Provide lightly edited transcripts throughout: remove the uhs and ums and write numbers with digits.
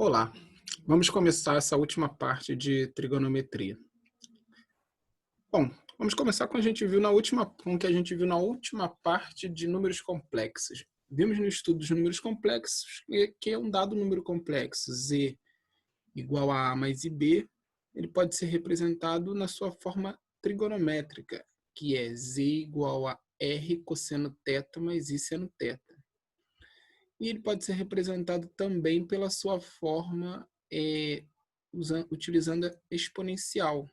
Olá, vamos começar essa última parte de trigonometria. Bom, vamos começar com o que a gente viu na última parte de números complexos. Vimos no estudo dos números complexos que é um dado número complexo, z igual a mais ib, ele pode ser representado na sua forma trigonométrica, que é z igual a r cosseno θ mais i seno θ. E ele pode ser representado também pela sua forma utilizando a exponencial,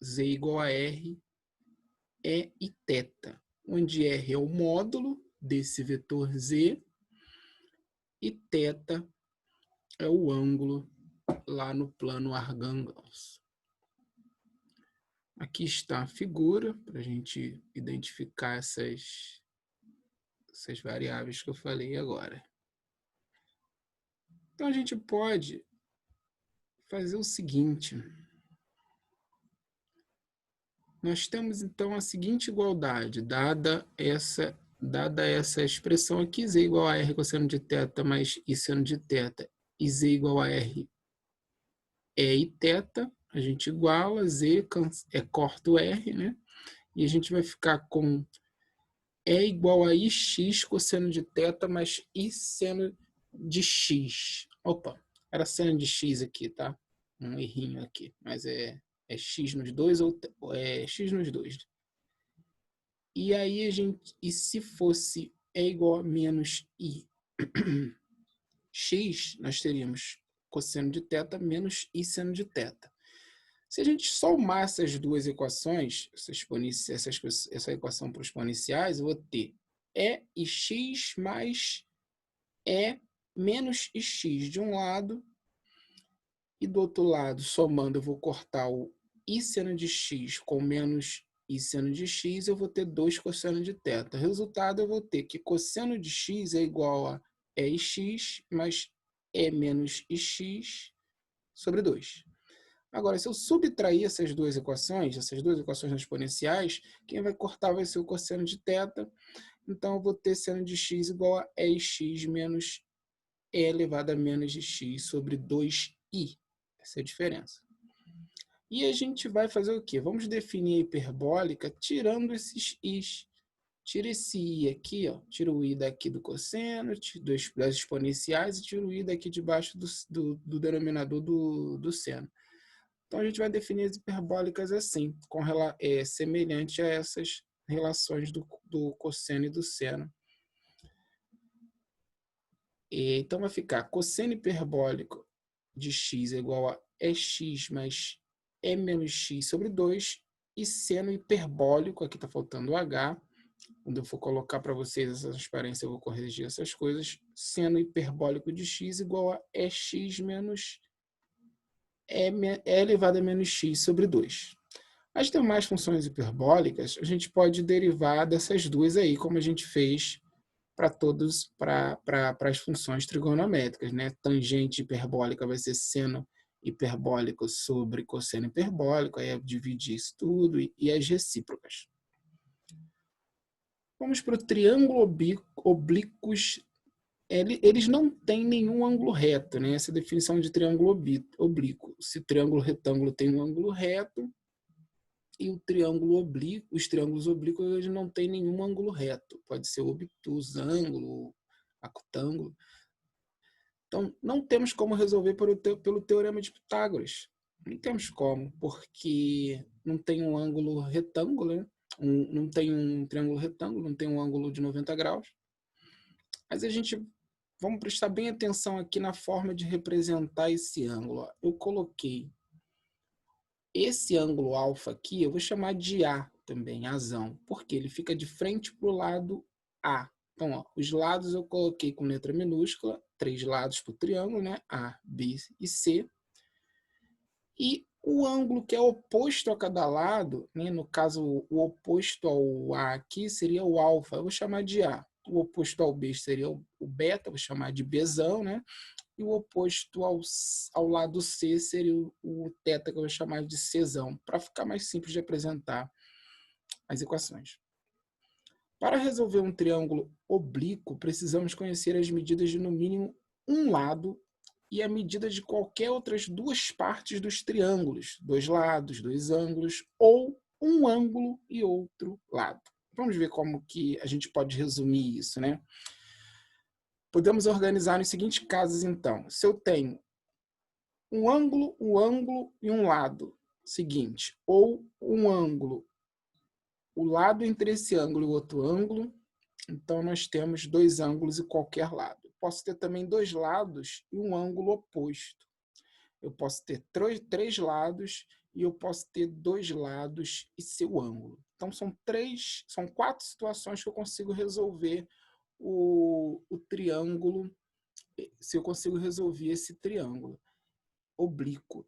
z igual a r, e e θ, onde r é o módulo desse vetor z e θ é o ângulo lá no plano Argand-Gauss. Aqui está a figura para a gente identificar essas variáveis que eu falei agora. Então a gente pode fazer o seguinte. Nós temos então a seguinte igualdade, dada essa expressão aqui, z igual a r cosseno de θ mais i seno de θ, e z igual a r e θ, a gente iguala, z corta o r, né? E a gente vai ficar com e igual a ix cosseno de θ mais i seno de x. Opa, era seno de x aqui, tá? Um errinho aqui, mas é x nos dois ou é x nos dois. E aí se fosse e igual a menos i x, nós teríamos cosseno de θ menos i seno de θ. Se a gente somar essas duas equações, essa equação para os exponenciais, eu vou ter e ix mais e menos ix de um lado, e do outro lado, somando, eu vou cortar o i seno de x com menos i seno de x, eu vou ter 2 cosseno de θ. Resultado, eu vou ter que cosseno de x é igual a ex mais e menos ix sobre 2. Agora, se eu subtrair essas duas equações exponenciais, quem vai cortar vai ser o cosseno de θ. Então, eu vou ter seno de x igual a ex menos e elevado a menos de x sobre 2i. Essa é a diferença. E a gente vai fazer o quê? Vamos definir a hiperbólica tirando esses i's. Tira esse i aqui, ó. Tira o i daqui do cosseno, das exponenciais, e tira o i daqui debaixo do denominador do seno. Então, a gente vai definir as hiperbólicas assim, semelhante a essas relações do cosseno e do seno. Então, vai ficar cosseno hiperbólico de x é igual a ex mais e menos x sobre 2, e seno hiperbólico, aqui está faltando o h, quando eu for colocar para vocês essa transparência, eu vou corrigir essas coisas, seno hiperbólico de x igual a ex menos e elevado a menos x sobre 2. As demais funções hiperbólicas, a gente pode derivar dessas duas aí, como a gente fez para as funções trigonométricas, né? Tangente hiperbólica vai ser seno hiperbólico sobre cosseno hiperbólico, aí é dividir isso tudo, e as recíprocas. Vamos para o triângulo oblíquos. Eles não têm nenhum ângulo reto, né? Essa é a definição de triângulo oblíquo. Se o triângulo retângulo tem um ângulo reto, e o triângulo oblíquo, os triângulos oblíquos eles não têm nenhum ângulo reto. Pode ser obtusângulo, acutângulo. Então, não temos como resolver pelo teorema de Pitágoras. Não temos como, porque não tem um ângulo retângulo, né? Não tem um triângulo retângulo, não tem um ângulo de 90 graus. Mas vamos prestar bem atenção aqui na forma de representar esse ângulo. Eu coloquei esse ângulo alfa aqui, eu vou chamar de A também, azão, porque ele fica de frente para o lado A. Então, ó, os lados eu coloquei com letra minúscula, 3 lados para o triângulo, né? A, B e C. E o ângulo que é oposto a cada lado, né? No caso, o oposto ao A aqui seria o alfa, eu vou chamar de A. O oposto ao B seria o beta, eu vou chamar de Bzão, né? E o oposto ao lado C seria o θ, que eu vou chamar de Czão, para ficar mais simples de apresentar as equações. Para resolver um triângulo oblíquo, precisamos conhecer as medidas de no mínimo um lado e a medida de qualquer outras duas partes dos triângulos, dois lados, dois ângulos, ou um ângulo e outro lado. Vamos ver como que a gente pode resumir isso, né? Podemos organizar nos seguintes casos, então. Se eu tenho um ângulo e um lado seguinte, ou um ângulo, o lado entre esse ângulo e o outro ângulo, então nós temos dois ângulos e qualquer lado. Posso ter também dois lados e um ângulo oposto. Eu posso ter três lados e eu posso ter dois lados e seu ângulo. Então são quatro situações que eu consigo resolver o triângulo, se eu consigo resolver esse triângulo oblíquo.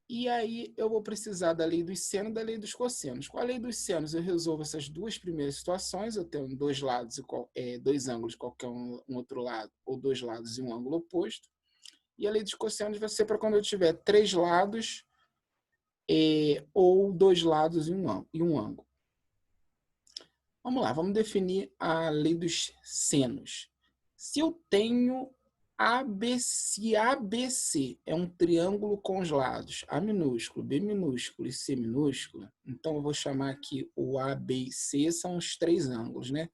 E aí eu vou precisar da lei dos senos e da lei dos cossenos. Com a lei dos senos eu resolvo essas duas primeiras situações, eu tenho dois lados e dois ângulos, qualquer um outro lado, ou dois lados e um ângulo oposto. E a lei dos cossenos vai ser para quando eu tiver três lados ou dois lados e um ângulo. Vamos lá, vamos definir a lei dos senos. Se eu tenho ABC é um triângulo com os lados A minúsculo, B minúsculo e C minúsculo, então eu vou chamar aqui o A, B e C, são os três ângulos, né?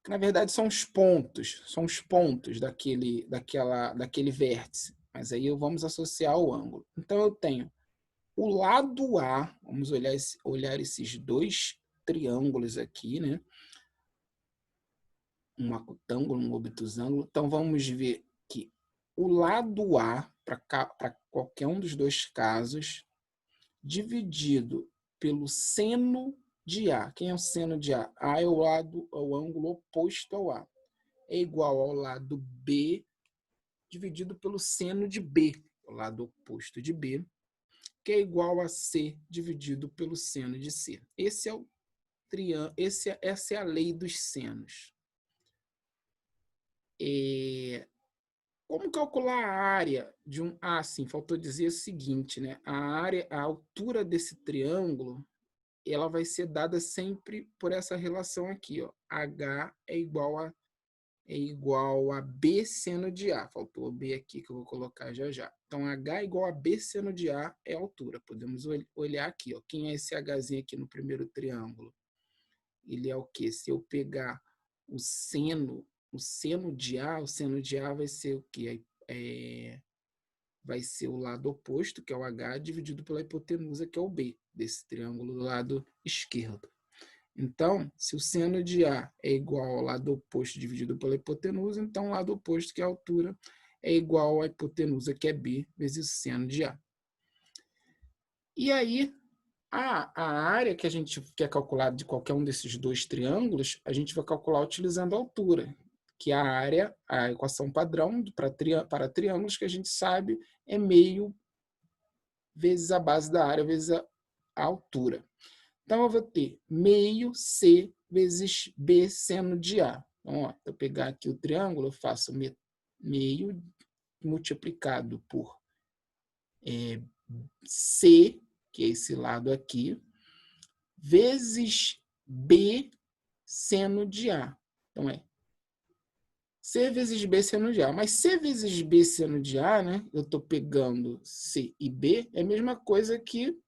Na verdade são os pontos daquele vértice, mas aí vamos associar o ângulo. Então eu tenho o lado A, vamos olhar esses dois triângulos aqui, né? Um acutângulo, um obtusângulo. Então, vamos ver que o lado A, para qualquer um dos dois casos, dividido pelo seno de A. Quem é o seno de A? A é o ângulo oposto ao A. É igual ao lado B, dividido pelo seno de B, o lado oposto de B, que é igual a C, dividido pelo seno de C. Essa é a lei dos senos. Como calcular a área de um... sim, faltou dizer o seguinte, né? A altura desse triângulo, ela vai ser dada sempre por essa relação aqui, ó. H é igual a B seno de A. Faltou o B aqui que eu vou colocar já já. Então, H é igual a B seno de A é a altura. Podemos olhar aqui, ó. Quem é esse Hzinho aqui no primeiro triângulo? Ele é o quê? Se eu pegar o seno de A, o seno de A vai ser o quê? Vai ser o lado oposto, que é o H, dividido pela hipotenusa, que é o B, desse triângulo do lado esquerdo. Então, se o seno de A é igual ao lado oposto dividido pela hipotenusa, então o lado oposto, que é a altura, é igual à hipotenusa, que é B, vezes o seno de A. E aí, a área que a gente quer calcular de qualquer um desses dois triângulos, a gente vai calcular utilizando a altura, que a equação padrão para triângulos que a gente sabe é meio vezes a base da área vezes a altura. Então, eu vou ter meio C vezes B seno de A. Então, ó, eu pegar aqui o triângulo, eu faço meio multiplicado por C, que é esse lado aqui, vezes B seno de A. Então, é C vezes B seno de A. Mas C vezes B seno de A, né? Eu estou pegando C e B, é a mesma coisa que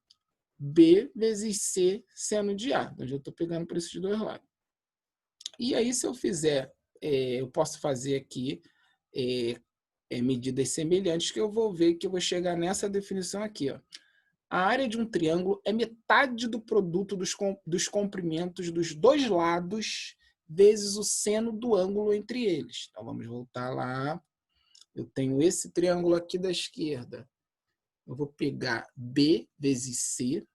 B vezes C seno de A. Então, já estou pegando por esses dois lados. E aí, se eu fizer, eu posso fazer aqui medidas semelhantes, que eu vou ver que eu vou chegar nessa definição aqui, ó. A área de um triângulo é metade do produto dos comprimentos dos dois lados vezes o seno do ângulo entre eles. Então, vamos voltar lá. Eu tenho esse triângulo aqui da esquerda. Eu vou pegar B vezes C.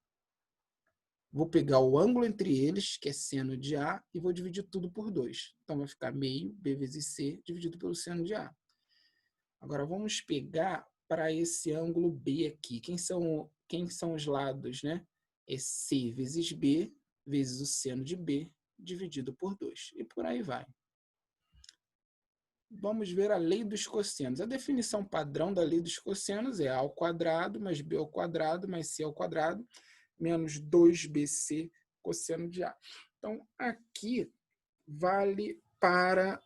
Vou pegar o ângulo entre eles, que é seno de A, e vou dividir tudo por 2. Então, vai ficar meio B vezes C dividido pelo seno de A. Agora, vamos pegar para esse ângulo B aqui. Quem são os lados, né? É C vezes B vezes o seno de B dividido por 2. E por aí vai. Vamos ver a lei dos cossenos. A definição padrão da lei dos cossenos é A ao quadrado mais B ao quadrado mais C ao quadrado menos 2BC cosseno de A. Então, aqui vale para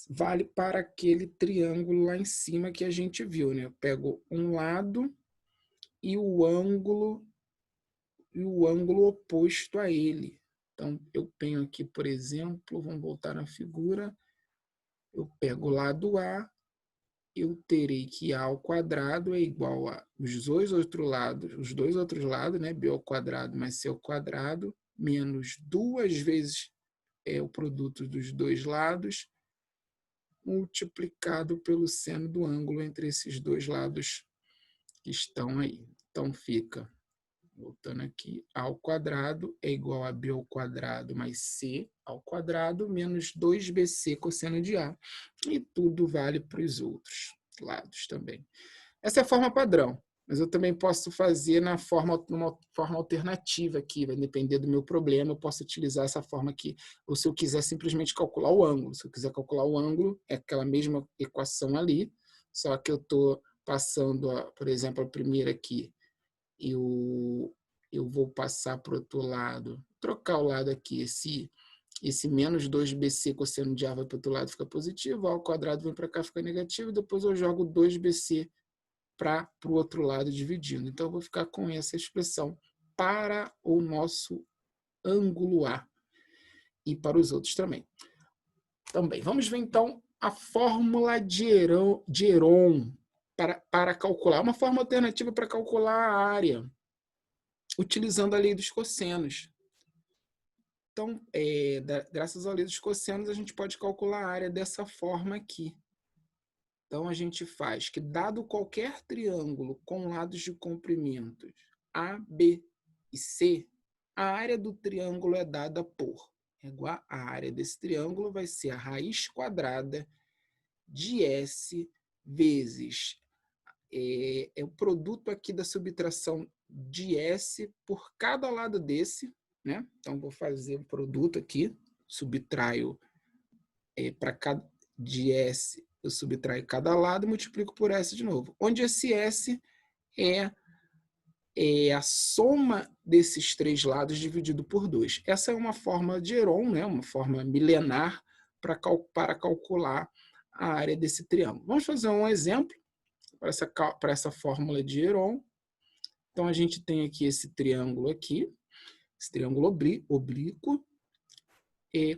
vale para aquele triângulo lá em cima que a gente viu, né? Eu pego um lado e o ângulo oposto a ele. Então, eu tenho aqui, por exemplo, vamos voltar na figura, eu pego o lado A, eu terei que A ao quadrado é igual a os dois outros lados, né? B ao quadrado mais C ao quadrado, menos 2 vezes o produto dos dois lados, multiplicado pelo seno do ângulo entre esses dois lados que estão aí. Então, fica, voltando aqui, A ao quadrado é igual a B ao quadrado mais C ao quadrado menos 2BC cosseno de A. E tudo vale para os outros lados também. Essa é a forma padrão, mas eu também posso fazer numa forma alternativa aqui, vai depender do meu problema, eu posso utilizar essa forma aqui, ou se eu quiser simplesmente calcular o ângulo. Se eu quiser calcular o ângulo, é aquela mesma equação ali, só que eu estou passando, por exemplo, a primeira aqui, eu vou passar para o outro lado, trocar o lado aqui, esse menos 2BC cosseno de A vai para o outro lado, fica positivo, A ao quadrado vem para cá, fica negativo, e depois eu jogo 2BC para o outro lado dividindo. Então, eu vou ficar com essa expressão para o nosso ângulo A e para os outros também. Vamos ver, então, a fórmula de Heron para calcular, uma forma alternativa para calcular a área, utilizando a lei dos cossenos. Então, graças à lei dos cossenos, a gente pode calcular a área dessa forma aqui. Então, a gente faz que, dado qualquer triângulo com lados de comprimentos A, B e C, a área do triângulo é dada por, igual a área desse triângulo vai ser a raiz quadrada de S vezes o produto aqui da subtração de S por cada lado desse, né? Então, vou fazer o produto aqui, subtraio para cada de S, eu subtraio cada lado e multiplico por S de novo. Onde esse S é a soma desses três lados dividido por 2. Essa é uma forma de Heron, né? Uma forma milenar para calcular a área desse triângulo. Vamos fazer um exemplo para essa fórmula de Heron. Então, a gente tem aqui esse triângulo oblíquo.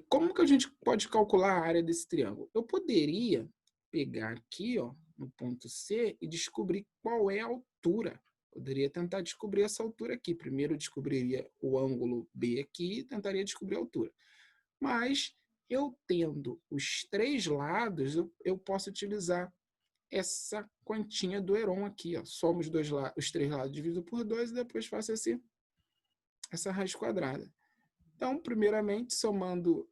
Como que a gente pode calcular a área desse triângulo? Eu poderia pegar aqui, ó, no ponto C e descobrir qual é a altura. Poderia tentar descobrir essa altura aqui. Primeiro eu descobriria o ângulo B aqui e tentaria descobrir a altura. Mas eu tendo os três lados, eu posso utilizar essa continha do Heron aqui, ó. Somo os três lados dividido por 2 e depois faço essa raiz quadrada. Então, primeiramente, somando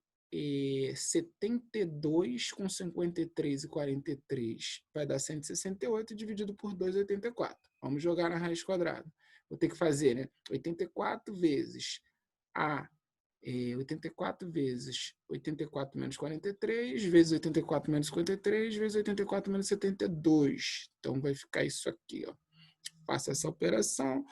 72 com 53 e 43 vai dar 168, dividido por 2, 84. Vamos jogar na raiz quadrada. Vou ter que fazer, né? 84 vezes 84 vezes 84 menos 43, vezes 84 menos 53, vezes 84 menos 72. Então, vai ficar isso aqui, ó. Faço essa operação,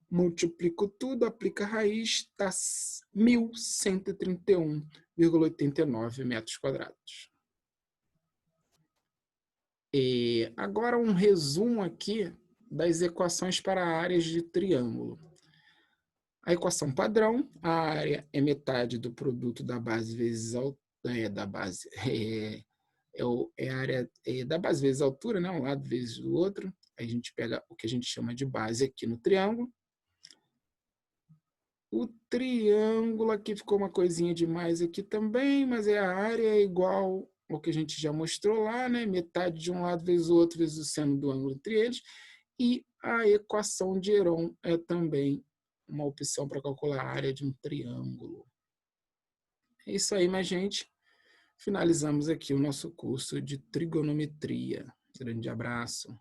multiplico tudo, aplico a raiz, está 1.131,89 metros quadrados. Agora um resumo aqui das equações para áreas de triângulo. A equação padrão, a área é metade do produto da base vezes a área da base vezes a altura, né? Um lado vezes o outro. Aí a gente pega o que a gente chama de base aqui no triângulo. O triângulo aqui ficou uma coisinha demais aqui também, mas a área é igual ao que a gente já mostrou lá, né? Metade de um lado vezes o outro vezes o seno do ângulo entre eles. E a equação de Heron é também uma opção para calcular a área de um triângulo. É isso aí, minha gente. Finalizamos aqui o nosso curso de trigonometria. Grande abraço.